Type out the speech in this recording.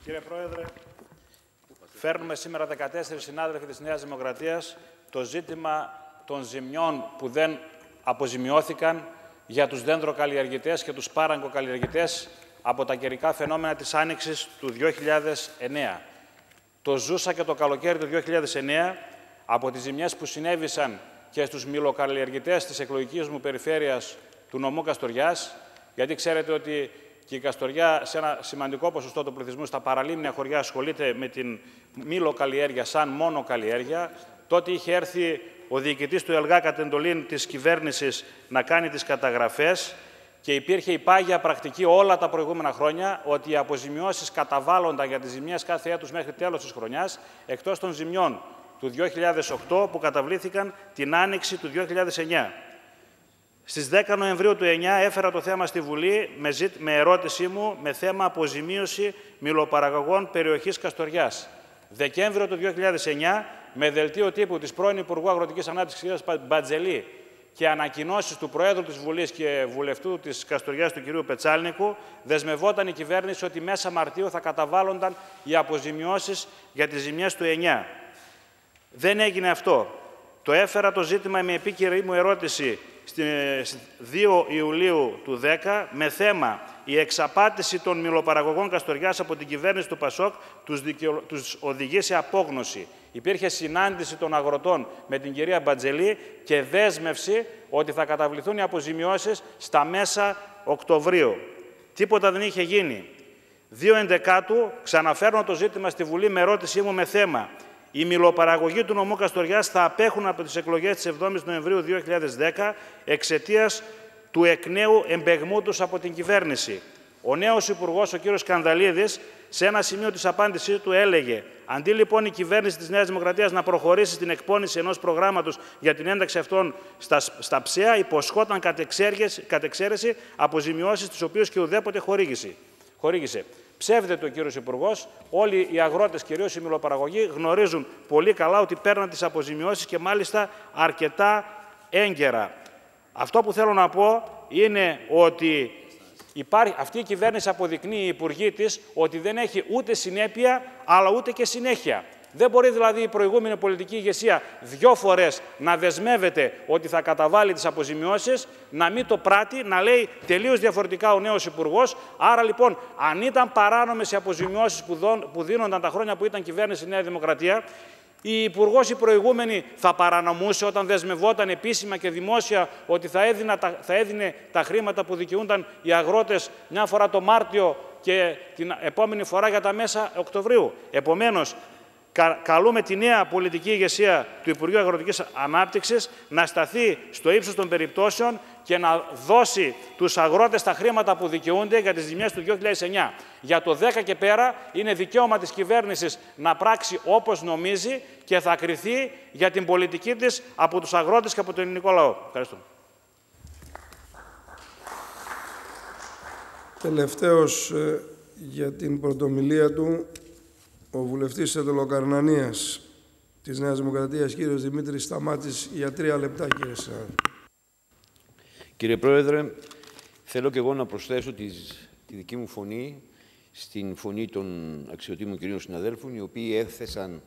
Κύριε Πρόεδρε, φέρνουμε σήμερα 14 συνάδελφοι της Νέας Δημοκρατίας το ζήτημα των ζημιών που δεν αποζημιώθηκαν για τους δέντροκαλλιεργητές και τους πάραγκοκαλλιεργητές από τα καιρικά φαινόμενα της Άνοιξης του 2009. Το ζούσα και το καλοκαίρι του 2009 από τις ζημιές που συνέβησαν και στους μυλοκαλλιεργητές της εκλογικής μου περιφέρειας του νομού Καστοριάς, γιατί ξέρετε ότι και η Καστοριά σε ένα σημαντικό ποσοστό του πληθυσμού στα παραλίμνια χωριά ασχολείται με την μυλοκαλλιέργεια σαν μόνο καλλιέργεια. Τότε είχε έρθει ο διοικητής του ΕΛΓΑ κατ' εντολή της κυβέρνησης να κάνει τις καταγραφές και υπήρχε η πάγια πρακτική όλα τα προηγούμενα χρόνια ότι οι αποζημιώσεις καταβάλλονταν για τις ζημιές κάθε έτους μέχρι τέλος της χρονιάς, εκτός των ζημιών του 2008 που καταβλήθηκαν την Άνοιξη του 2009. Στις 10 Νοεμβρίου του 2009 έφερα το θέμα στη Βουλή με ερώτησή μου με θέμα αποζημίωση μυλοπαραγωγών περιοχής Καστοριάς. Δεκέμβριο του 2009, με δελτίο τύπου της πρώην Υπουργού Αγροτικής Ανάπτυξης κ. Μπατζελή και ανακοινώσεις του Προέδρου της Βουλής και βουλευτού της Καστοριάς του κ. Πετσάλνικου, δεσμευόταν η κυβέρνηση ότι μέσα Μαρτίου θα καταβάλλονταν οι αποζημιώσεις για τις ζημιές του 2009. Δεν έγινε αυτό. Το έφερα το ζήτημα με επίκαιρη μου ερώτηση στις 2 Ιουλίου του 2010 με θέμα η εξαπάτηση των μυλοπαραγωγών Καστοριάς από την κυβέρνηση του ΠΑΣΟΚ τους οδηγεί σε απόγνωση. Υπήρχε συνάντηση των αγροτών με την κυρία Μπατζελή και δέσμευση ότι θα καταβληθούν οι αποζημιώσεις στα μέσα Οκτωβρίου. Τίποτα δεν είχε γίνει. 2/11 ξαναφέρνω το ζήτημα στη Βουλή με ερώτησή μου με θέμα οι μυλοπαραγωγοί του νομού Καστοριάς θα απέχουν από τις εκλογές της 7ης Νοεμβρίου 2010 εξαιτίας του εκ νέου εμπεγμού τους από την κυβέρνηση. Ο νέος Υπουργός, ο κ. Σκανδαλίδης, σε ένα σημείο της απάντησής του έλεγε «Αντί λοιπόν η κυβέρνηση της Νέας Δημοκρατίας να προχωρήσει στην εκπόνηση ενός προγράμματος για την ένταξη αυτών στα ΨΕΑ, υποσχόταν κατ' εξαίρεση αποζημιώσεις τις οποίες και ουδέποτε χορήγησε». Ψεύδεται ο κύριος Υπουργός. Όλοι οι αγρότες, κυρίως οι μυλοπαραγωγοί, γνωρίζουν πολύ καλά ότι παίρναν τις αποζημιώσεις και μάλιστα αρκετά έγκαιρα. Αυτό που θέλω να πω είναι ότι αυτή η κυβέρνηση αποδεικνύει, οι υπουργοί της, ότι δεν έχει ούτε συνέπεια, αλλά ούτε και συνέχεια. Δεν μπορεί δηλαδή η προηγούμενη πολιτική ηγεσία 2 φορές να δεσμεύεται ότι θα καταβάλει τις αποζημιώσεις, να μην το πράττει, να λέει τελείως διαφορετικά ο νέος Υπουργός. Άρα λοιπόν, αν ήταν παράνομες οι αποζημιώσεις που δίνονταν τα χρόνια που ήταν κυβέρνηση Νέα Δημοκρατία, η Υπουργός η προηγούμενη θα παρανομούσε όταν δεσμευόταν επίσημα και δημόσια ότι θα έδινε τα χρήματα που δικαιούνταν οι αγρότες μια φορά το Μάρτιο και την επόμενη φορά για τα μέσα Οκτωβρίου. Επομένως, καλούμε τη νέα πολιτική ηγεσία του Υπουργείου Αγροτικής Ανάπτυξης να σταθεί στο ύψος των περιπτώσεων και να δώσει τους αγρότες τα χρήματα που δικαιούνται για τις ζημιές του 2009. Για το 10 και πέρα είναι δικαίωμα της κυβέρνησης να πράξει όπως νομίζει και θα κριθεί για την πολιτική της από τους αγρότες και από τον ελληνικό λαό. Ευχαριστώ. Τελευταίος για την πρωτομιλία του, ο βουλευτής Εντολοκαρνανίας της Νέας Δημοκρατίας, κύριος Δημήτρης Σταμάτης, για 3 λεπτά, κύριε συνάδελφε. Κύριε Πρόεδρε, θέλω και εγώ να προσθέσω τη δική μου φωνή στην φωνή των αξιωτήμων κυρίων συναδέλφων, οι οποίοι έθεσαν